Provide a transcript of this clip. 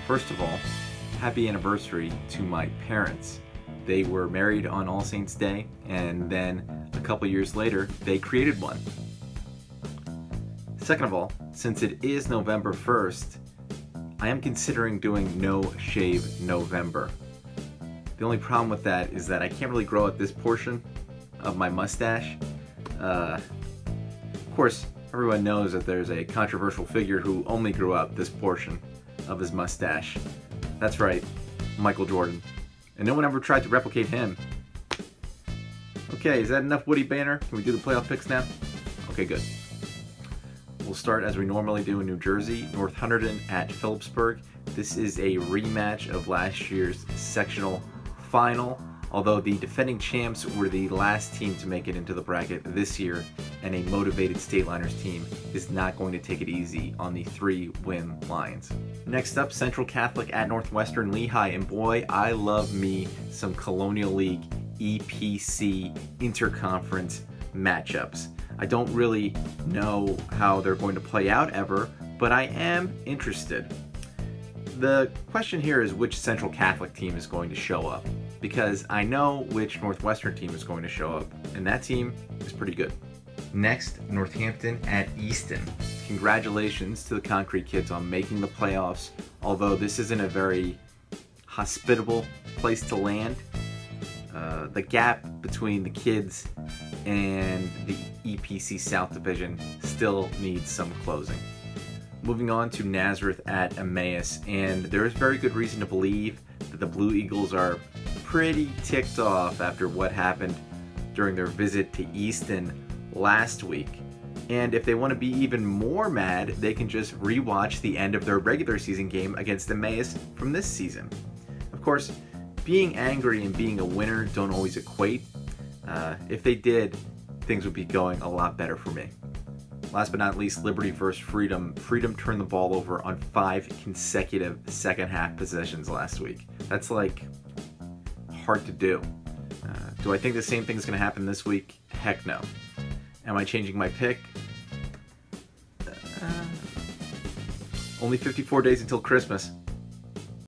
First of all, happy anniversary to my parents. They were married on All Saints Day, and then a couple years later, they created one. Second of all, since it is November 1st, I am considering doing No Shave November. The only problem with that is that I can't really grow out this portion of my mustache. Of course, everyone knows that there's a controversial figure who only grew out this portion of his mustache. That's right, Michael Jordan. And no one ever tried to replicate him. Okay, is that enough Woody banner? Can we do the playoff picks now? Okay, good. We'll start as we normally do in New Jersey, North Hunterdon at Phillipsburg. This is a rematch of last year's sectional final, although the defending champs were the last team to make it into the bracket this year, and a motivated Stateliners team is not going to take it easy on the 3-win Lions. Next up, Central Catholic at Northwestern Lehigh, and boy, I love me some Colonial League EPC interconference matchups. I don't really know how they're going to play out ever, but I am interested. The question here is which Central Catholic team is going to show up, because I know which Northwestern team is going to show up, and that team is pretty good. Next, Northampton at Easton. Congratulations to the Concrete Kids on making the playoffs, although this isn't a very hospitable place to land. The gap between the kids and the EPC South Division still needs some closing. Moving on to Nazareth at Emmaus, and there is very good reason to believe that the Blue Eagles are pretty ticked off after what happened during their visit to Easton last week. And if they want to be even more mad, they can just rewatch the end of their regular season game against Emmaus from this season. Of course, being angry and being a winner don't always equate. If they did, things would be going a lot better for me. Last but not least, Liberty versus Freedom. Freedom turned the ball over on 5 consecutive second half possessions last week. That's like hard to do. Do I think the same thing is going to happen this week? Heck no. Am I changing my pick? Only 54 days until Christmas.